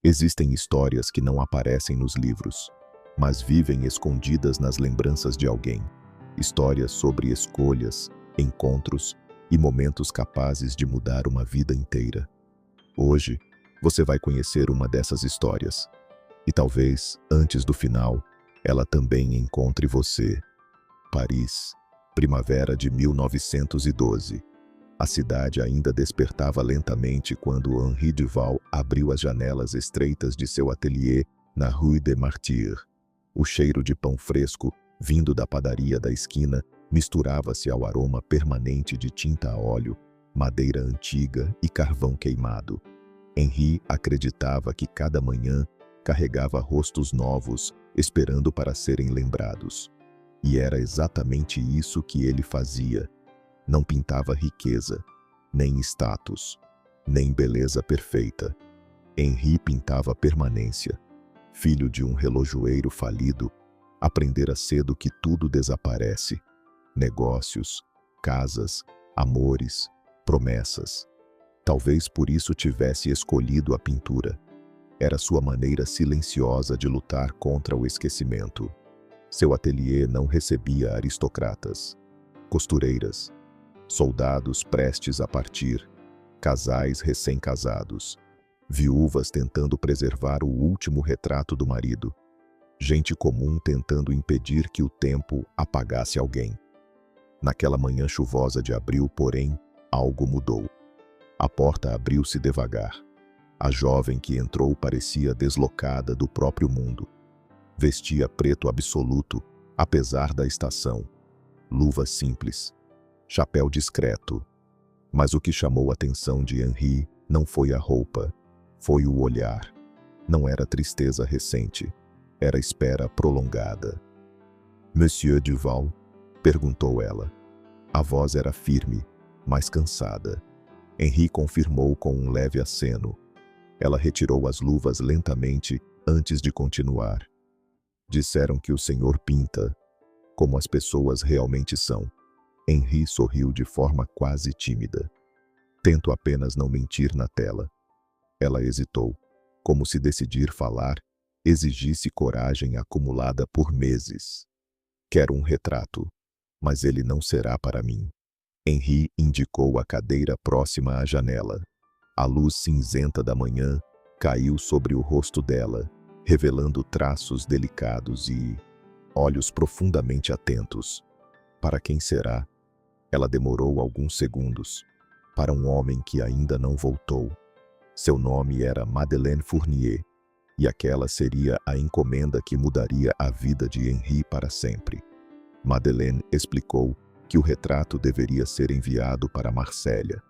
Existem histórias que não aparecem nos livros, mas vivem escondidas nas lembranças de alguém. Histórias sobre escolhas, encontros e momentos capazes de mudar uma vida inteira. Hoje, você vai conhecer uma dessas histórias. E talvez, antes do final, ela também encontre você. Paris, primavera de 1912. A cidade ainda despertava lentamente quando Henri Duval abriu as janelas estreitas de seu ateliê na Rue des Martyrs. O cheiro de pão fresco, vindo da padaria da esquina, misturava-se ao aroma permanente de tinta a óleo, madeira antiga e carvão queimado. Henri acreditava que cada manhã carregava rostos novos, esperando para serem lembrados. E era exatamente isso que ele fazia. Não pintava riqueza, nem status, nem beleza perfeita. Henri pintava permanência. Filho de um relojoeiro falido, aprendera cedo que tudo desaparece. Negócios, casas, amores, promessas. Talvez por isso tivesse escolhido a pintura. Era sua maneira silenciosa de lutar contra o esquecimento. Seu ateliê não recebia aristocratas, costureiras, soldados prestes a partir, casais recém-casados, viúvas tentando preservar o último retrato do marido, gente comum tentando impedir que o tempo apagasse alguém. Naquela manhã chuvosa de abril, porém, algo mudou. A porta abriu-se devagar. A jovem que entrou parecia deslocada do próprio mundo. Vestia preto absoluto, apesar da estação. Luvas simples, chapéu discreto. Mas o que chamou a atenção de Henri não foi a roupa, foi o olhar. Não era tristeza recente, era espera prolongada. Monsieur Duval? Perguntou ela. A voz era firme, mas cansada. Henri confirmou com um leve aceno. Ela retirou as luvas lentamente antes de continuar. Disseram que o senhor pinta, como as pessoas realmente são. Henri sorriu de forma quase tímida. Tento apenas não mentir na tela. Ela hesitou, como se decidir falar exigisse coragem acumulada por meses. Quero um retrato, mas ele não será para mim. Henri indicou a cadeira próxima à janela. A luz cinzenta da manhã caiu sobre o rosto dela, revelando traços delicados e olhos profundamente atentos. Para quem será? Ela demorou alguns segundos. Para um homem que ainda não voltou. Seu nome era Madeleine Fournier, e aquela seria a encomenda que mudaria a vida de Henri para sempre. Madeleine explicou que o retrato deveria ser enviado para Marsella.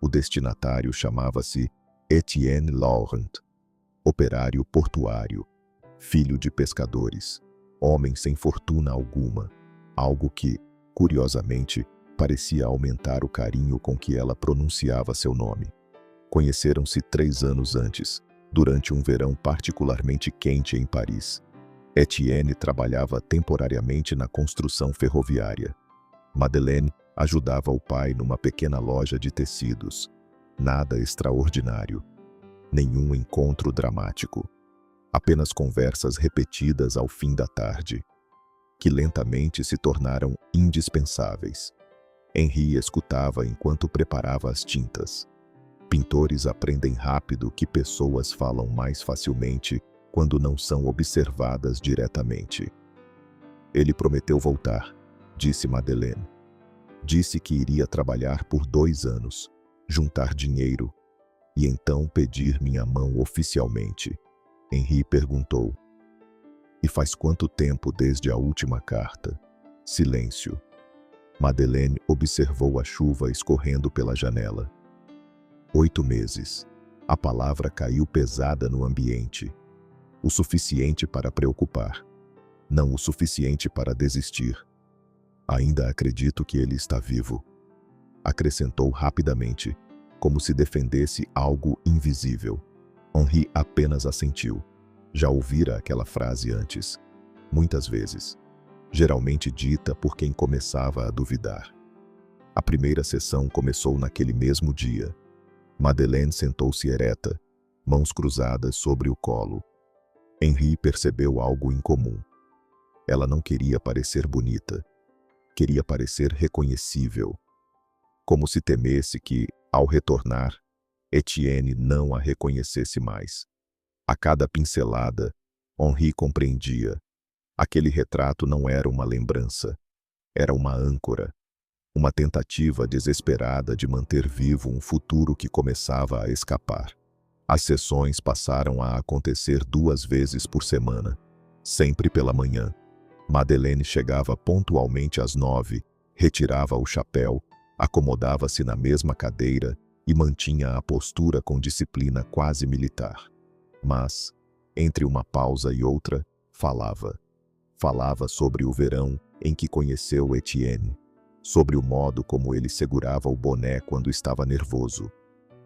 O destinatário chamava-se Etienne Laurent, operário portuário, filho de pescadores, homem sem fortuna alguma, algo que, curiosamente, parecia aumentar o carinho com que ela pronunciava seu nome. Conheceram-se 3 anos antes, durante um verão particularmente quente em Paris. Etienne trabalhava temporariamente na construção ferroviária. Madeleine ajudava o pai numa pequena loja de tecidos. Nada extraordinário. Nenhum encontro dramático. Apenas conversas repetidas ao fim da tarde, que lentamente se tornaram indispensáveis. Henri escutava enquanto preparava as tintas. Pintores aprendem rápido que pessoas falam mais facilmente quando não são observadas diretamente. Ele prometeu voltar, disse Madeleine. Disse que iria trabalhar por 2 anos, juntar dinheiro, e então pedir minha mão oficialmente. Henri perguntou. E faz quanto tempo desde a última carta? Silêncio. Madeleine observou a chuva escorrendo pela janela. 8 meses. A palavra caiu pesada no ambiente. O suficiente para preocupar. Não o suficiente para desistir. Ainda acredito que ele está vivo. Acrescentou rapidamente, como se defendesse algo invisível. Henri apenas assentiu. Já ouvira aquela frase antes, muitas vezes, geralmente dita por quem começava a duvidar. A primeira sessão começou naquele mesmo dia. Madeleine sentou-se ereta, mãos cruzadas sobre o colo. Henri percebeu algo incomum. Ela não queria parecer bonita. Queria parecer reconhecível. Como se temesse que, ao retornar, Etienne não a reconhecesse mais. A cada pincelada, Henri compreendia. Aquele retrato não era uma lembrança. Era uma âncora. Uma tentativa desesperada de manter vivo um futuro que começava a escapar. As sessões passaram a acontecer 2 vezes por semana, sempre pela manhã. Madeleine chegava pontualmente às 9, retirava o chapéu, acomodava-se na mesma cadeira e mantinha a postura com disciplina quase militar. Mas, entre uma pausa e outra, falava. Falava sobre o verão em que conheceu Etienne, sobre o modo como ele segurava o boné quando estava nervoso,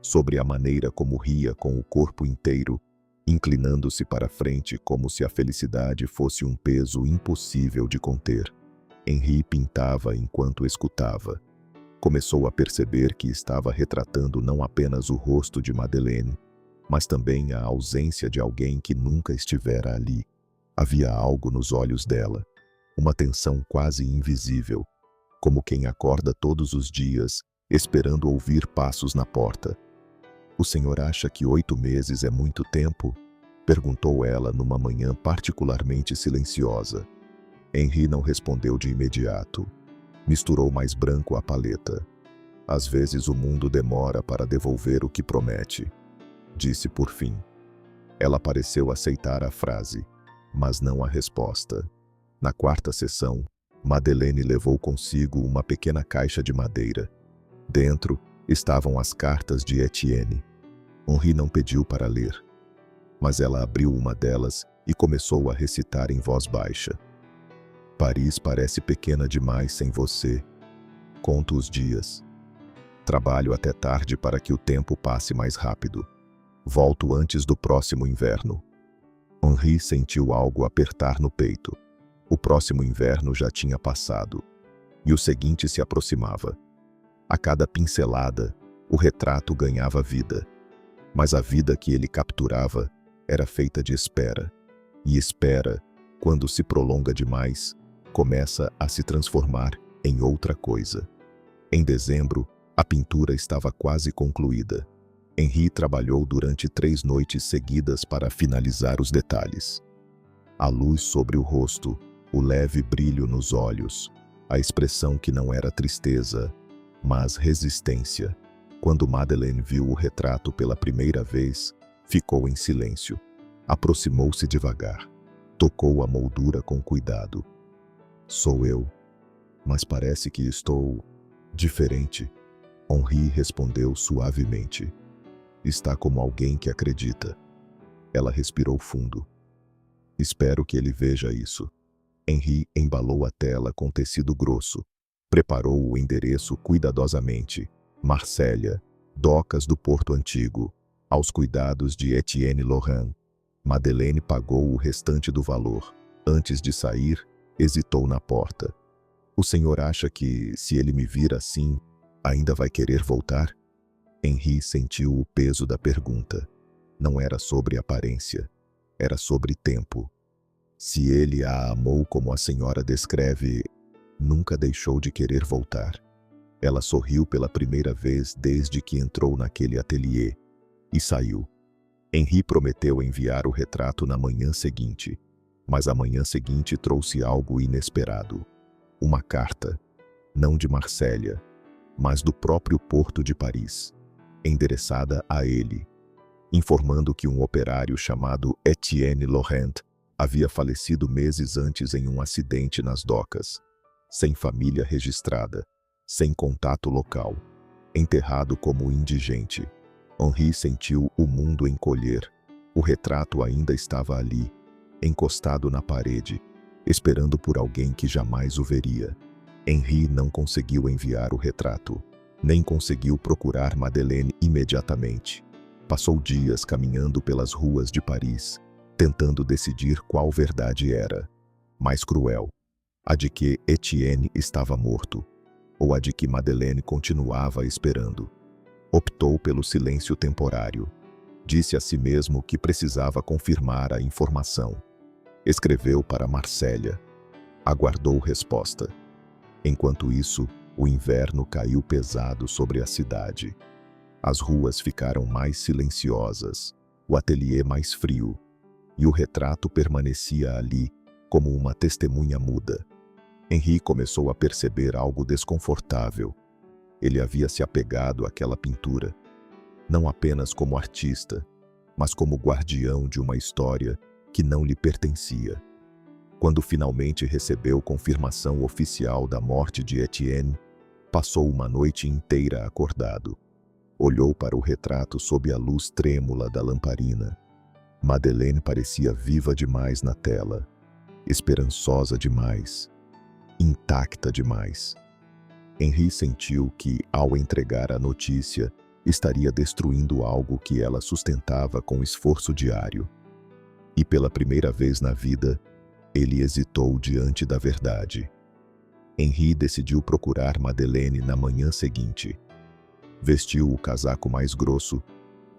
sobre a maneira como ria com o corpo inteiro, inclinando-se para frente como se a felicidade fosse um peso impossível de conter. Henri pintava enquanto escutava. Começou a perceber que estava retratando não apenas o rosto de Madeleine, mas também a ausência de alguém que nunca estivera ali. Havia algo nos olhos dela, uma tensão quase invisível, como quem acorda todos os dias, esperando ouvir passos na porta. "O senhor acha que 8 meses é muito tempo?" perguntou ela numa manhã particularmente silenciosa. Henri não respondeu de imediato. Misturou mais branco à paleta. "Às vezes o mundo demora para devolver o que promete", disse por fim. Ela pareceu aceitar a frase, mas não a resposta. Na 4ª sessão, Madeleine levou consigo uma pequena caixa de madeira. Dentro estavam as cartas de Etienne. Henri não pediu para ler, mas ela abriu uma delas e começou a recitar em voz baixa. "Paris parece pequena demais sem você. Conto os dias. Trabalho até tarde para que o tempo passe mais rápido. Volto antes do próximo inverno." Henri sentiu algo apertar no peito. O próximo inverno já tinha passado, e o seguinte se aproximava. A cada pincelada, o retrato ganhava vida. Mas a vida que ele capturava era feita de espera. E espera, quando se prolonga demais, começa a se transformar em outra coisa. Em dezembro, a pintura estava quase concluída. Henri trabalhou durante 3 noites seguidas para finalizar os detalhes. A luz sobre o rosto, o leve brilho nos olhos, a expressão que não era tristeza, mas resistência. Quando Madeleine viu o retrato pela primeira vez, ficou em silêncio. Aproximou-se devagar. Tocou a moldura com cuidado. "Sou eu, mas parece que estou diferente." Henri respondeu suavemente. "Está como alguém que acredita." Ela respirou fundo. "Espero que ele veja isso." Henri embalou a tela com tecido grosso. Preparou o endereço cuidadosamente. Marsella, Docas do Porto Antigo, aos cuidados de Etienne Laurent. Madeleine pagou o restante do valor. Antes de sair, hesitou na porta. "O senhor acha que, se ele me vir assim, ainda vai querer voltar?" Henri sentiu o peso da pergunta. Não era sobre aparência, era sobre tempo. Se ele a amou como a senhora descreve, nunca deixou de querer voltar. Ela sorriu pela primeira vez desde que entrou naquele ateliê e saiu. Henri prometeu enviar o retrato na manhã seguinte, mas a manhã seguinte trouxe algo inesperado. Uma carta, não de Marsella, mas do próprio Porto de Paris, endereçada a ele, informando que um operário chamado Etienne Laurent havia falecido meses antes em um acidente nas docas, sem família registrada, sem contato local, enterrado como indigente. Henri sentiu o mundo encolher. O retrato ainda estava ali, encostado na parede, esperando por alguém que jamais o veria. Henri não conseguiu enviar o retrato, nem conseguiu procurar Madeleine imediatamente. Passou dias caminhando pelas ruas de Paris, tentando decidir qual verdade era mais cruel, a de que Etienne estava morto, ou a de que Madeleine continuava esperando. Optou pelo silêncio temporário. Disse a si mesmo que precisava confirmar a informação. Escreveu para Marcélia. Aguardou resposta. Enquanto isso, o inverno caiu pesado sobre a cidade. As ruas ficaram mais silenciosas, o ateliê mais frio, e o retrato permanecia ali como uma testemunha muda. Henri começou a perceber algo desconfortável. Ele havia se apegado àquela pintura, não apenas como artista, mas como guardião de uma história que não lhe pertencia. Quando finalmente recebeu confirmação oficial da morte de Etienne, passou uma noite inteira acordado. Olhou para o retrato sob a luz trêmula da lamparina. Madeleine parecia viva demais na tela, esperançosa demais, intacta demais. Henri sentiu que, ao entregar a notícia, estaria destruindo algo que ela sustentava com esforço diário. E pela primeira vez na vida, ele hesitou diante da verdade. Henri decidiu procurar Madeleine na manhã seguinte. Vestiu o casaco mais grosso,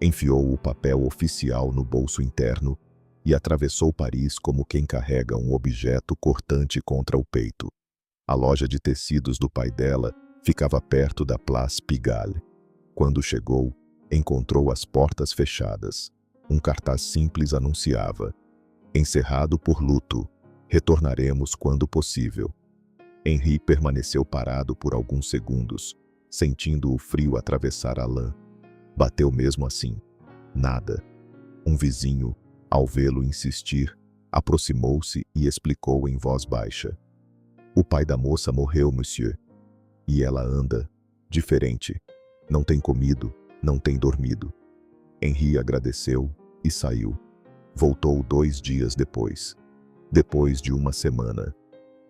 enfiou o papel oficial no bolso interno e atravessou Paris como quem carrega um objeto cortante contra o peito. A loja de tecidos do pai dela ficava perto da Place Pigalle. Quando chegou, encontrou as portas fechadas. Um cartaz simples anunciava: encerrado por luto, retornaremos quando possível. Henri permaneceu parado por alguns segundos, sentindo o frio atravessar a lã. Bateu mesmo assim. Nada. Um vizinho, ao vê-lo insistir, aproximou-se e explicou em voz baixa: o pai da moça morreu, monsieur. E ela anda diferente. Não tem comido, não tem dormido. Henri agradeceu e saiu. Voltou 2 dias depois. Depois de uma semana.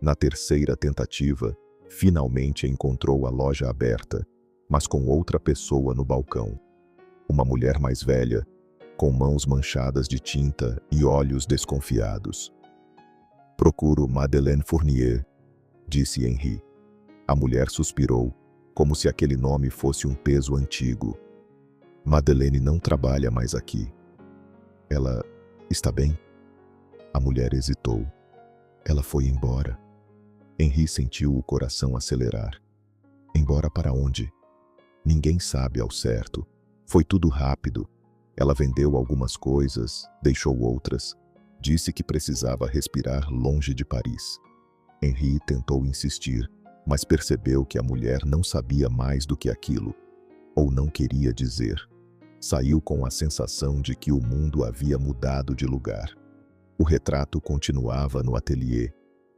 Na terceira tentativa, finalmente encontrou a loja aberta, mas com outra pessoa no balcão. Uma mulher mais velha, com mãos manchadas de tinta e olhos desconfiados. Procuro Madeleine Fournier, disse Henri. A mulher suspirou, como se aquele nome fosse um peso antigo. Madeleine não trabalha mais aqui. Ela está bem? A mulher hesitou. Ela foi embora. Henri sentiu o coração acelerar. Embora para onde? Ninguém sabe ao certo. Foi tudo rápido. Ela vendeu algumas coisas, deixou outras. Disse que precisava respirar longe de Paris. Henri tentou insistir, mas percebeu que a mulher não sabia mais do que aquilo, ou não queria dizer. Saiu com a sensação de que o mundo havia mudado de lugar. O retrato continuava no ateliê,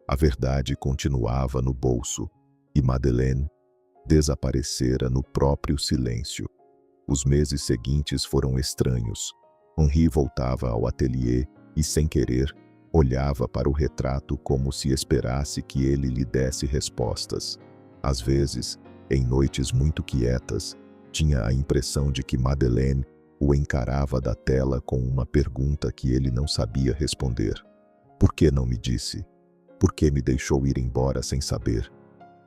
a verdade continuava no bolso, e Madeleine desaparecera no próprio silêncio. Os meses seguintes foram estranhos. Henri voltava ao ateliê e, sem querer, olhava para o retrato como se esperasse que ele lhe desse respostas. Às vezes, em noites muito quietas, tinha a impressão de que Madeleine o encarava da tela com uma pergunta que ele não sabia responder. Por que não me disse? Por que me deixou ir embora sem saber?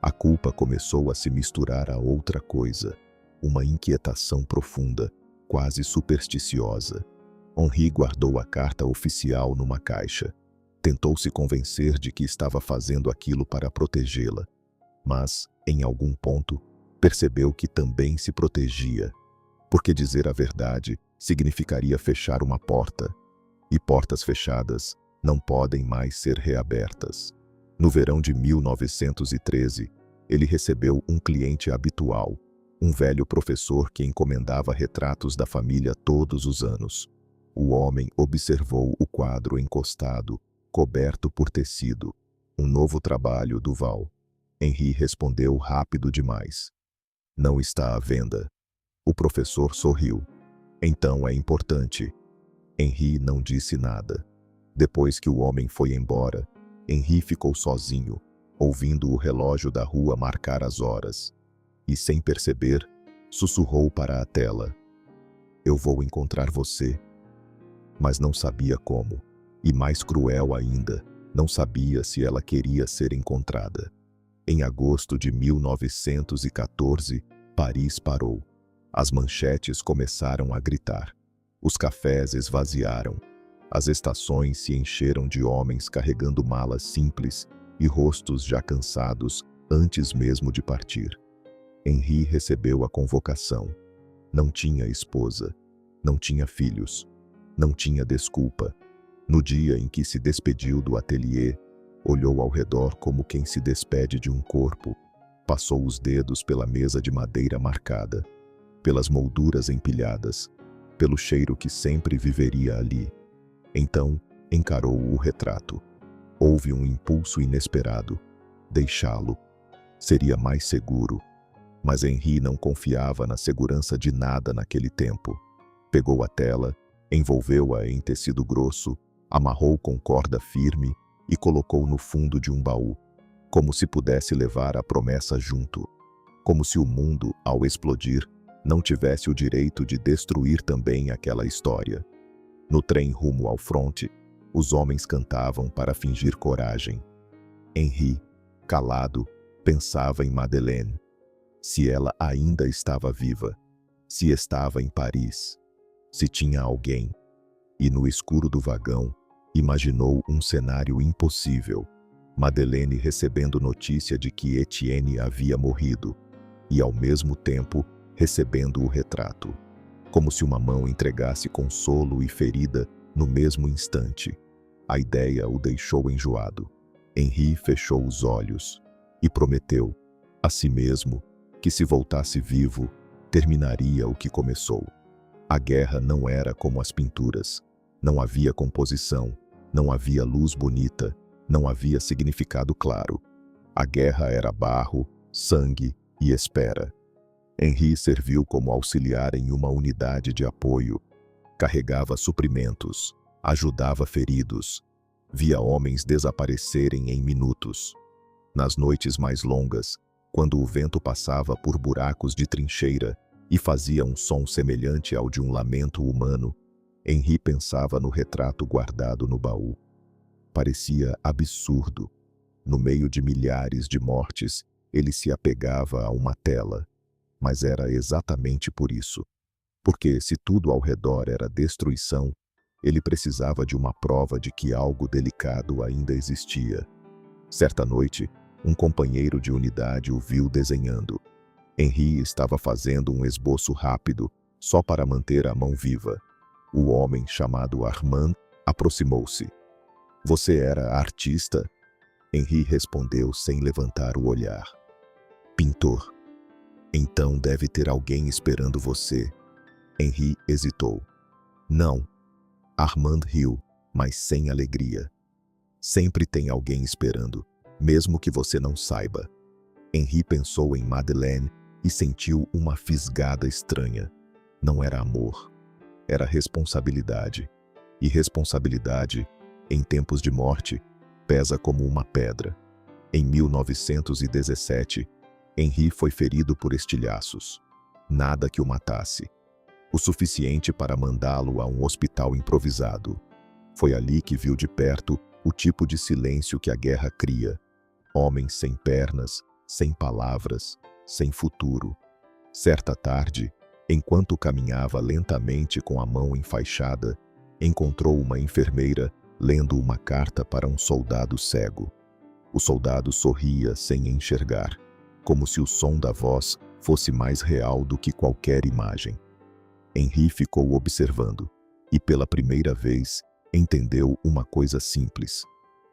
A culpa começou a se misturar a outra coisa, uma inquietação profunda, quase supersticiosa. Henri guardou a carta oficial numa caixa. Tentou se convencer de que estava fazendo aquilo para protegê-la, mas, em algum ponto, percebeu que também se protegia, porque dizer a verdade significaria fechar uma porta, e portas fechadas não podem mais ser reabertas. No verão de 1913, ele recebeu um cliente habitual, um velho professor que encomendava retratos da família todos os anos. O homem observou o quadro encostado, coberto por tecido. Um novo trabalho do Val. Henri respondeu rápido demais. Não está à venda. O professor sorriu. Então é importante. Henri não disse nada. Depois que o homem foi embora, Henri ficou sozinho, ouvindo o relógio da rua marcar as horas. E, sem perceber, sussurrou para a tela: eu vou encontrar você. Mas não sabia como. E mais cruel ainda, não sabia se ela queria ser encontrada. Em agosto de 1914, Paris parou. As manchetes começaram a gritar. Os cafés esvaziaram. As estações se encheram de homens carregando malas simples e rostos já cansados antes mesmo de partir. Henri recebeu a convocação. Não tinha esposa, não tinha filhos, não tinha desculpa. No dia em que se despediu do ateliê, olhou ao redor como quem se despede de um corpo, passou os dedos pela mesa de madeira marcada, pelas molduras empilhadas, pelo cheiro que sempre viveria ali. Então, encarou o retrato. Houve um impulso inesperado. Deixá-lo. Seria mais seguro. Mas Henri não confiava na segurança de nada naquele tempo. Pegou a tela, envolveu-a em tecido grosso, amarrou com corda firme e colocou no fundo de um baú, como se pudesse levar a promessa junto. Como se o mundo, ao explodir, não tivesse o direito de destruir também aquela história. No trem rumo ao fronte, os homens cantavam para fingir coragem. Henri, calado, pensava em Madeleine. Se ela ainda estava viva, se estava em Paris, se tinha alguém. E no escuro do vagão, imaginou um cenário impossível. Madeleine recebendo notícia de que Etienne havia morrido, e ao mesmo tempo recebendo o retrato, como se uma mão entregasse consolo e ferida no mesmo instante. A ideia o deixou enjoado. Henri fechou os olhos e prometeu a si mesmo que, se voltasse vivo, terminaria o que começou. A guerra não era como as pinturas. Não havia composição, não havia luz bonita, não havia significado claro. A guerra era barro, sangue e espera. Henri serviu como auxiliar em uma unidade de apoio. Carregava suprimentos, ajudava feridos, via homens desaparecerem em minutos. Nas noites mais longas, quando o vento passava por buracos de trincheira e fazia um som semelhante ao de um lamento humano, Henri pensava no retrato guardado no baú. Parecia absurdo. No meio de milhares de mortes, ele se apegava a uma tela. Mas era exatamente por isso. Porque se tudo ao redor era destruição, ele precisava de uma prova de que algo delicado ainda existia. Certa noite, um companheiro de unidade o viu desenhando. Henri estava fazendo um esboço rápido, só para manter a mão viva. O homem, chamado Armand, aproximou-se. "Você era artista?" Henri respondeu sem levantar o olhar. "Pintor." "Então deve ter alguém esperando você." Henri hesitou. "Não." Armand riu, mas sem alegria. "Sempre tem alguém esperando, mesmo que você não saiba." Henri pensou em Madeleine e sentiu uma fisgada estranha. Não era amor, era responsabilidade. E responsabilidade, em tempos de morte, pesa como uma pedra. Em 1917, Henri foi ferido por estilhaços. Nada que o matasse. O suficiente para mandá-lo a um hospital improvisado. Foi ali que viu de perto o tipo de silêncio que a guerra cria. Homens sem pernas, sem palavras, sem futuro. Certa tarde, enquanto caminhava lentamente com a mão enfaixada, encontrou uma enfermeira lendo uma carta para um soldado cego. O soldado sorria sem enxergar, como se o som da voz fosse mais real do que qualquer imagem. Henri ficou observando e, pela primeira vez, entendeu uma coisa simples.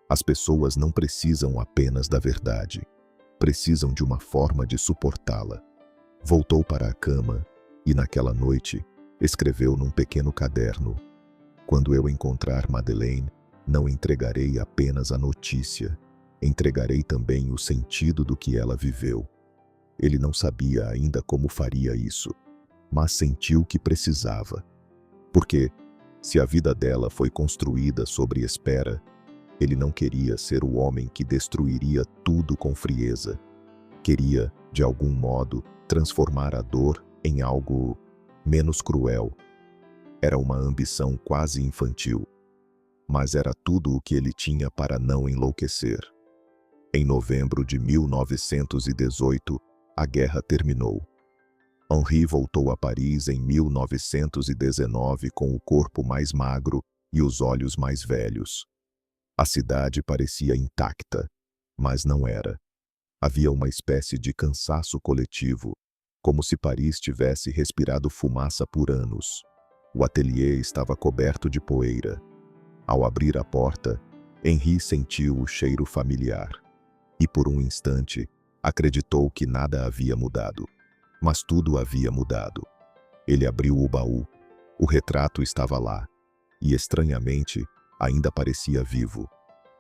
As pessoas não precisam apenas da verdade. Precisam de uma forma de suportá-la. Voltou para a cama e, naquela noite, escreveu num pequeno caderno: "Quando eu encontrar Madeleine, não entregarei apenas a notícia, entregarei também o sentido do que ela viveu." Ele não sabia ainda como faria isso, mas sentiu que precisava. Porque, se a vida dela foi construída sobre espera, ele não queria ser o homem que destruiria tudo com frieza. Queria, de algum modo, transformar a dor em algo menos cruel. Era uma ambição quase infantil, mas era tudo o que ele tinha para não enlouquecer. Em novembro de 1918, a guerra terminou. Henri voltou a Paris em 1919 com o corpo mais magro e os olhos mais velhos. A cidade parecia intacta, mas não era. Havia uma espécie de cansaço coletivo, como se Paris tivesse respirado fumaça por anos. O ateliê estava coberto de poeira. Ao abrir a porta, Henri sentiu o cheiro familiar. E por um instante, acreditou que nada havia mudado. Mas tudo havia mudado. Ele abriu o baú. O retrato estava lá. E, estranhamente, ainda parecia vivo.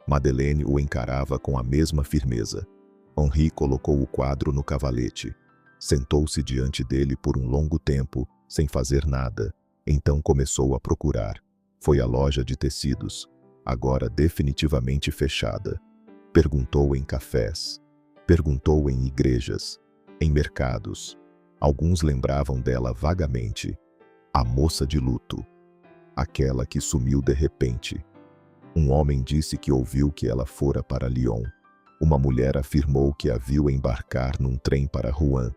Madeleine o encarava com a mesma firmeza. Henri colocou o quadro no cavalete. Sentou-se diante dele por um longo tempo, sem fazer nada. Então começou a procurar. Foi à loja de tecidos, agora definitivamente fechada. Perguntou em cafés. Perguntou em igrejas. Em mercados. Alguns lembravam dela vagamente. A moça de luto. Aquela que sumiu de repente. Um homem disse que ouviu que ela fora para Lyon. Uma mulher afirmou que a viu embarcar num trem para Rouen.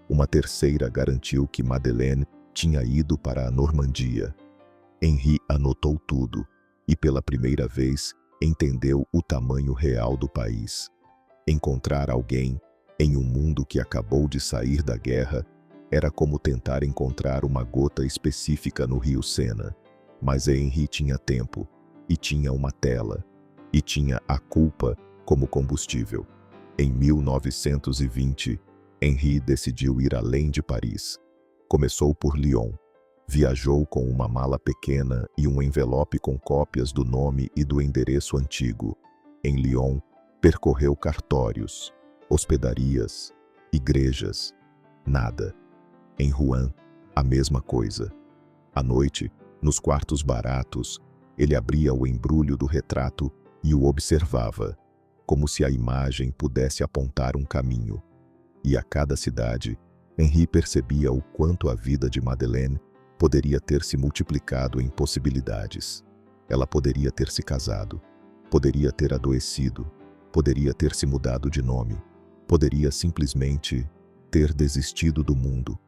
Uma terceira garantiu que Madeleine tinha ido para a Normandia. Henri anotou tudo, e pela primeira vez entendeu o tamanho real do país. Encontrar alguém, em um mundo que acabou de sair da guerra, era como tentar encontrar uma gota específica no rio Sena. Mas Henri tinha tempo, e tinha uma tela, e tinha a culpa como combustível. Em 1920, Henri decidiu ir além de Paris. Começou por Lyon. Viajou com uma mala pequena e um envelope com cópias do nome e do endereço antigo. Em Lyon, percorreu cartórios, hospedarias, igrejas. Nada. Em Rouen, a mesma coisa. À noite, nos quartos baratos, ele abria o embrulho do retrato e o observava, como se a imagem pudesse apontar um caminho. E a cada cidade, Henri percebia o quanto a vida de Madeleine poderia ter se multiplicado em possibilidades. Ela poderia ter se casado, poderia ter adoecido, poderia ter se mudado de nome, poderia simplesmente ter desistido do mundo.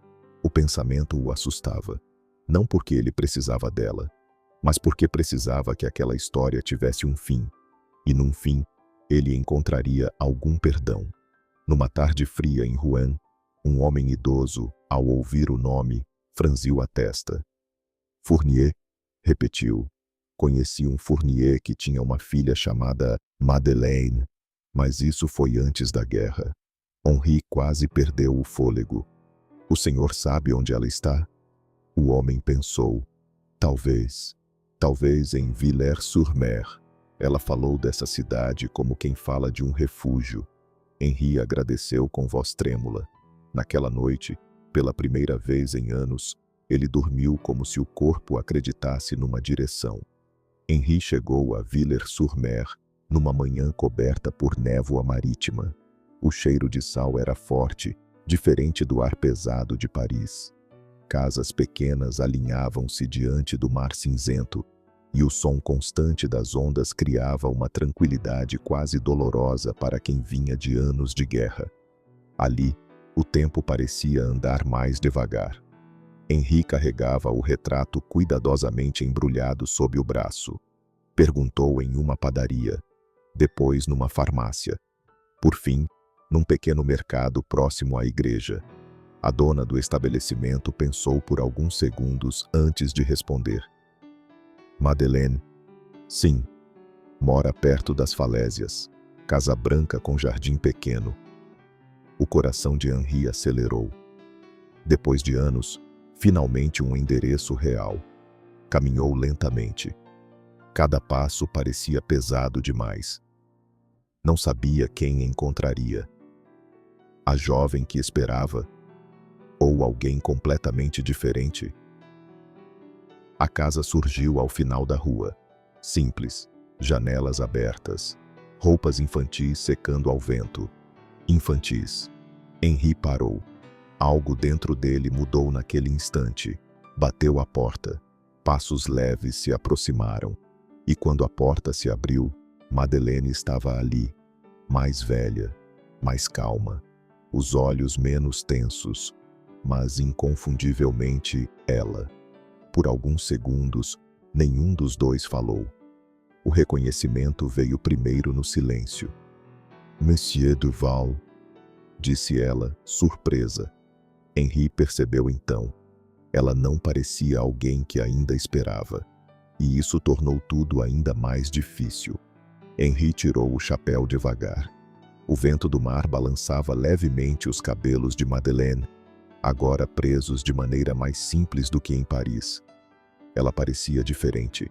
O pensamento o assustava, não porque ele precisava dela, mas porque precisava que aquela história tivesse um fim, e num fim, ele encontraria algum perdão. Numa tarde fria em Rouen, um homem idoso, ao ouvir o nome, franziu a testa. Fournier, repetiu. Conheci um Fournier que tinha uma filha chamada Madeleine, mas isso foi antes da guerra. Henri quase perdeu o fôlego. O senhor sabe onde ela está? O homem pensou. Talvez em Villers-sur-Mer. Ela falou dessa cidade como quem fala de um refúgio. Henri agradeceu com voz trêmula. Naquela noite, pela primeira vez em anos, ele dormiu como se o corpo acreditasse numa direção. Henri chegou a Villers-sur-Mer numa manhã coberta por névoa marítima. O cheiro de sal era forte, diferente do ar pesado de Paris. Casas pequenas alinhavam-se diante do mar cinzento, e o som constante das ondas criava uma tranquilidade quase dolorosa para quem vinha de anos de guerra. Ali, o tempo parecia andar mais devagar. Henri carregava o retrato cuidadosamente embrulhado sob o braço. Perguntou em uma padaria, depois numa farmácia. Por fim, num pequeno mercado próximo à igreja. A dona do estabelecimento pensou por alguns segundos antes de responder. Madeleine? Sim. Mora perto das falésias. Casa branca com jardim pequeno. O coração de Henri acelerou. Depois de anos, finalmente um endereço real. Caminhou lentamente. Cada passo parecia pesado demais. Não sabia quem encontraria. A jovem que esperava? Ou alguém completamente diferente? A casa surgiu ao final da rua. Simples, janelas abertas, roupas infantis secando ao vento. Infantis. Henri parou. Algo dentro dele mudou naquele instante. Bateu a porta. Passos leves se aproximaram. E quando a porta se abriu, Madeleine estava ali, mais velha, mais calma, os olhos menos tensos. mas inconfundivelmente ela. Por alguns segundos, nenhum dos dois falou. O reconhecimento veio primeiro no silêncio. Monsieur Duval, disse ela, surpresa. Henri percebeu então. Ela não parecia alguém que ainda esperava. E isso tornou tudo ainda mais difícil. Henri tirou o chapéu devagar. O vento do mar balançava levemente os cabelos de Madeleine, agora presos de maneira mais simples do que em Paris. Ela parecia diferente.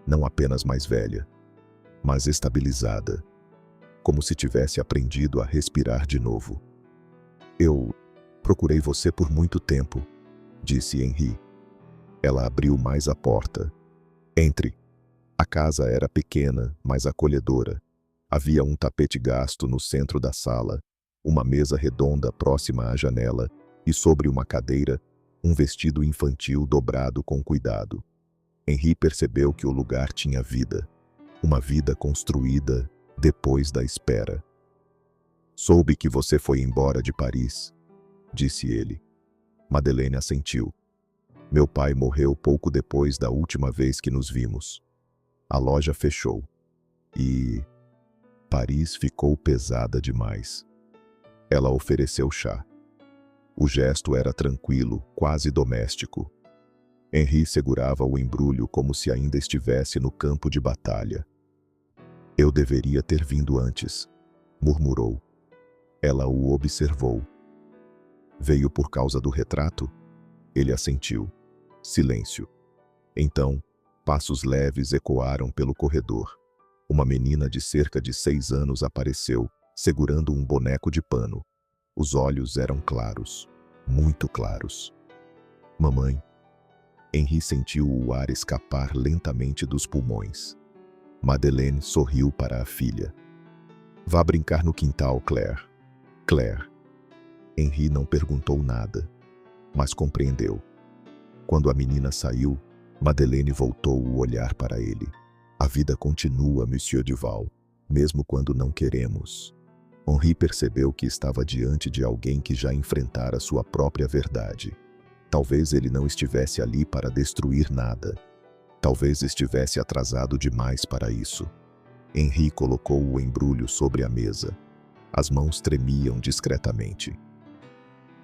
Não apenas mais velha, mas estabilizada. Como se tivesse aprendido a respirar de novo. Eu procurei você por muito tempo, disse Henri. Ela abriu mais a porta. Entre. A casa era pequena, mas acolhedora. Havia um tapete gasto no centro da sala, uma mesa redonda próxima à janela e sobre uma cadeira, um vestido infantil dobrado com cuidado. Henri percebeu que o lugar tinha vida. Uma vida construída depois da espera. Soube que você foi embora de Paris, disse ele. Madeleine assentiu. Meu pai morreu pouco depois da última vez que nos vimos. A loja fechou. E Paris ficou pesada demais. Ela ofereceu chá. O gesto era tranquilo, quase doméstico. Henri segurava o embrulho como se ainda estivesse no campo de batalha. Eu deveria ter vindo antes, murmurou. Ela o observou. Veio por causa do retrato? Ele assentiu. Silêncio. Então, passos leves ecoaram pelo corredor. Uma menina de cerca de 6 anos apareceu, segurando um boneco de pano. Os olhos eram claros, muito claros. Mamãe. Henri sentiu o ar escapar lentamente dos pulmões. Madeleine sorriu para a filha. Vá brincar no quintal, Claire. Claire. Henri não perguntou nada, mas compreendeu. Quando a menina saiu, Madeleine voltou o olhar para ele. A vida continua, Monsieur Duval, mesmo quando não queremos. Henri percebeu que estava diante de alguém que já enfrentara sua própria verdade. Talvez ele não estivesse ali para destruir nada. Talvez estivesse atrasado demais para isso. Henri colocou o embrulho sobre a mesa. As mãos tremiam discretamente.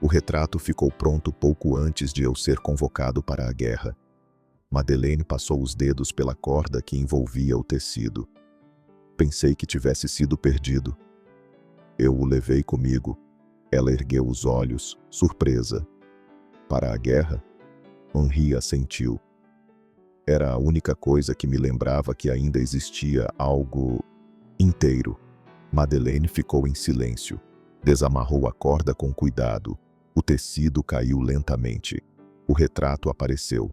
O retrato ficou pronto pouco antes de eu ser convocado para a guerra. Madeleine passou os dedos pela corda que envolvia o tecido. Pensei que tivesse sido perdido. Eu o levei comigo. Ela ergueu os olhos, surpresa. Para a guerra? Henri assentiu. Era a única coisa que me lembrava que ainda existia algo inteiro. Madeleine ficou em silêncio. Desamarrou a corda com cuidado. O tecido caiu lentamente. O retrato apareceu.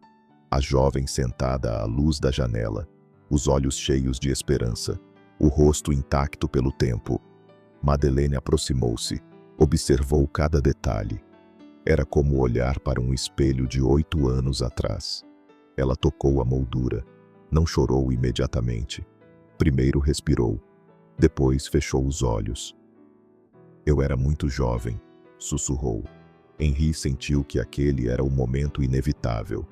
A jovem sentada à luz da janela, os olhos cheios de esperança, o rosto intacto pelo tempo. Madeleine aproximou-se, observou cada detalhe. Era como olhar para um espelho de 8 anos atrás. Ela tocou a moldura. Não chorou imediatamente. Primeiro respirou. Depois fechou os olhos. Eu era muito jovem, sussurrou. Henri sentiu que aquele era o momento inevitável.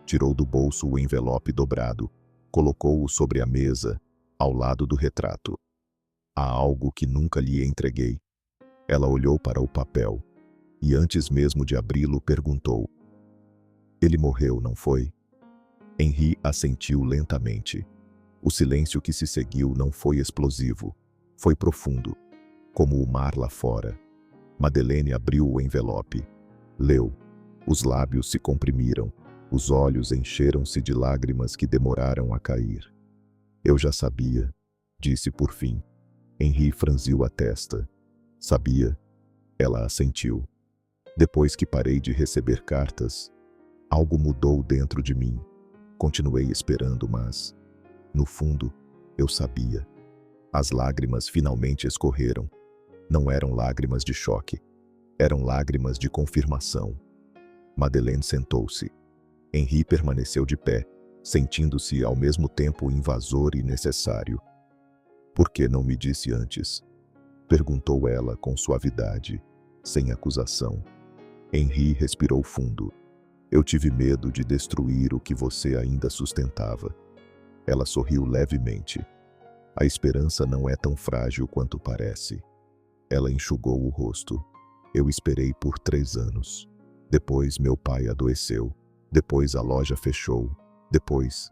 Tirou do bolso o envelope dobrado, colocou-o sobre a mesa, ao lado do retrato. Há algo que nunca lhe entreguei. Ela olhou para o papel, e antes mesmo de abri-lo perguntou. Ele morreu, não foi? Henri assentiu lentamente. O silêncio que se seguiu não foi explosivo. Foi profundo, como o mar lá fora. Madeleine abriu o envelope. Leu. Os lábios se comprimiram. Os olhos encheram-se de lágrimas que demoraram a cair. Eu já sabia, disse por fim. Henri franziu a testa. Sabia? Ela assentiu. Depois que parei de receber cartas, algo mudou dentro de mim. Continuei esperando, mas, no fundo, eu sabia. As lágrimas finalmente escorreram. Não eram lágrimas de choque. Eram lágrimas de confirmação. Madeleine sentou-se. Henri permaneceu de pé, sentindo-se ao mesmo tempo invasor e necessário. Por que não me disse antes? Perguntou ela com suavidade, sem acusação. Henri respirou fundo. Eu tive medo de destruir o que você ainda sustentava. Ela sorriu levemente. A esperança não é tão frágil quanto parece. Ela enxugou o rosto. Eu esperei por 3 anos. Depois meu pai adoeceu. Depois a loja fechou. Depois,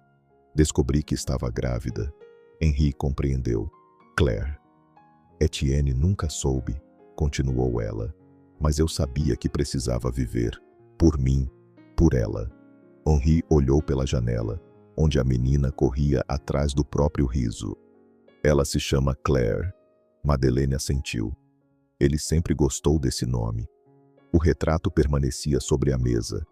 descobri que estava grávida. Henri compreendeu. Claire. Etienne nunca soube, continuou ela. Mas eu sabia que precisava viver. Por mim, por ela. Henri olhou pela janela, onde a menina corria atrás do próprio riso. Ela se chama Claire. Madeleine assentiu. Ele sempre gostou desse nome. O retrato permanecia sobre a mesa.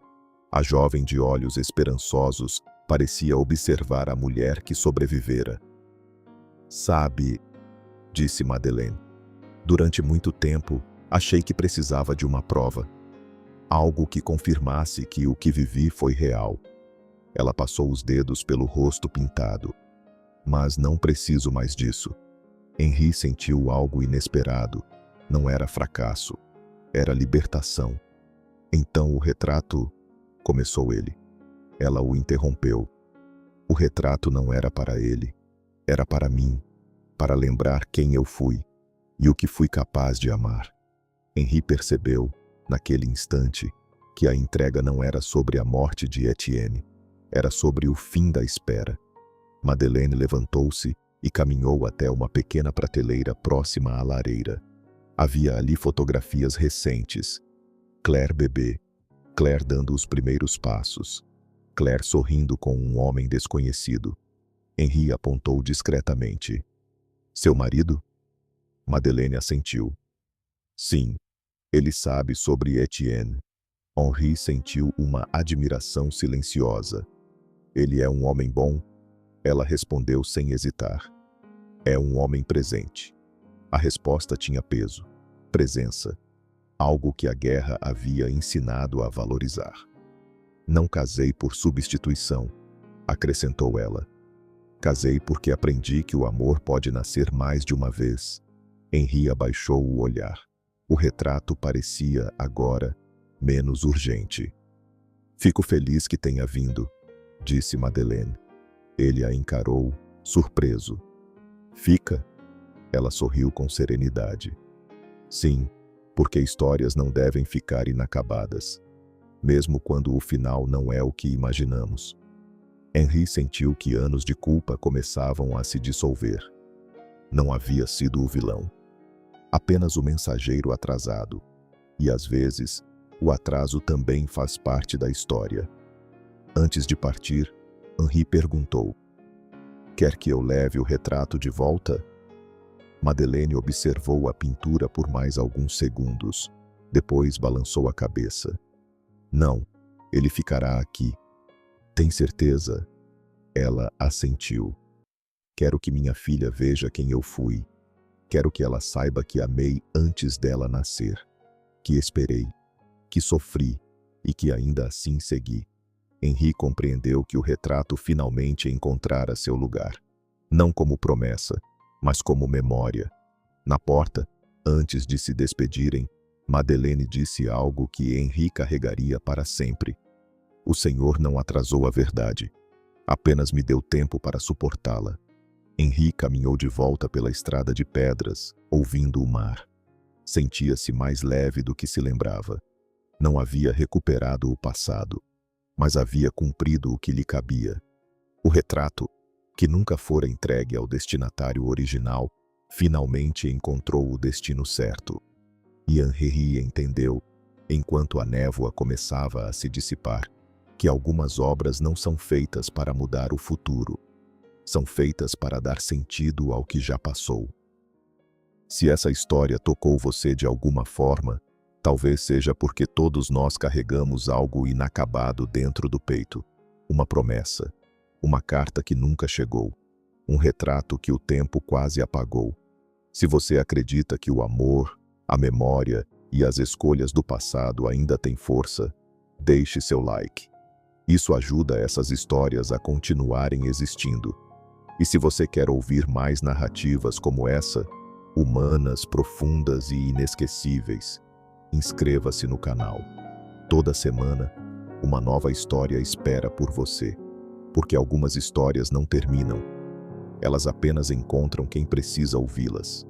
A jovem de olhos esperançosos parecia observar a mulher que sobrevivera. Sabe, disse Madeleine, durante muito tempo achei que precisava de uma prova. Algo que confirmasse que o que vivi foi real. Ela passou os dedos pelo rosto pintado. Mas não preciso mais disso. Henri sentiu algo inesperado. Não era fracasso. Era libertação. Então o retrato... Começou ele. Ela o interrompeu. O retrato não era para ele. Era para mim. Para lembrar quem eu fui. E o que fui capaz de amar. Henri percebeu, naquele instante, que a entrega não era sobre a morte de Etienne. Era sobre o fim da espera. Madeleine levantou-se e caminhou até uma pequena prateleira próxima à lareira. Havia ali fotografias recentes. Claire bebê, Claire dando os primeiros passos, Claire sorrindo com um homem desconhecido. Henri apontou discretamente. Seu marido? Madeleine assentiu. Sim, ele sabe sobre Etienne. Henri sentiu uma admiração silenciosa. Ele é um homem bom? Ela respondeu sem hesitar. É um homem presente. A resposta tinha peso, presença, algo que a guerra havia ensinado a valorizar. Não casei por substituição, acrescentou ela. Casei porque aprendi que o amor pode nascer mais de uma vez. Henri abaixou o olhar. O retrato parecia, agora, menos urgente. Fico feliz que tenha vindo, disse Madeleine. Ele a encarou, surpreso. Fica? Ela sorriu com serenidade. Sim, porque histórias não devem ficar inacabadas, mesmo quando o final não é o que imaginamos. Henri sentiu que anos de culpa começavam a se dissolver. Não havia sido o vilão, apenas o mensageiro atrasado. E às vezes, o atraso também faz parte da história. Antes de partir, Henri perguntou: quer que eu leve o retrato de volta? Madeleine observou a pintura por mais alguns segundos. Depois balançou a cabeça. Não, ele ficará aqui. Tem certeza? Ela assentiu. Quero que minha filha veja quem eu fui. Quero que ela saiba que amei antes dela nascer. Que esperei. Que sofri. E que ainda assim segui. Henri compreendeu que o retrato finalmente encontrara seu lugar. Não como promessa, mas como memória. Na porta, antes de se despedirem, Madeleine disse algo que Henri carregaria para sempre. O Senhor não atrasou a verdade. Apenas me deu tempo para suportá-la. Henri caminhou de volta pela estrada de pedras, ouvindo o mar. Sentia-se mais leve do que se lembrava. Não havia recuperado o passado, mas havia cumprido o que lhe cabia. O retrato, que nunca fora entregue ao destinatário original, finalmente encontrou o destino certo. E Henri entendeu, enquanto a névoa começava a se dissipar, que algumas obras não são feitas para mudar o futuro. São feitas para dar sentido ao que já passou. Se essa história tocou você de alguma forma, talvez seja porque todos nós carregamos algo inacabado dentro do peito. Uma promessa. Uma carta que nunca chegou. Um retrato que o tempo quase apagou. Se você acredita que o amor, a memória e as escolhas do passado ainda têm força, deixe seu like. Isso ajuda essas histórias a continuarem existindo. E se você quer ouvir mais narrativas como essa, humanas, profundas e inesquecíveis, inscreva-se no canal. Toda semana, uma nova história espera por você, porque algumas histórias não terminam, elas apenas encontram quem precisa ouvi-las.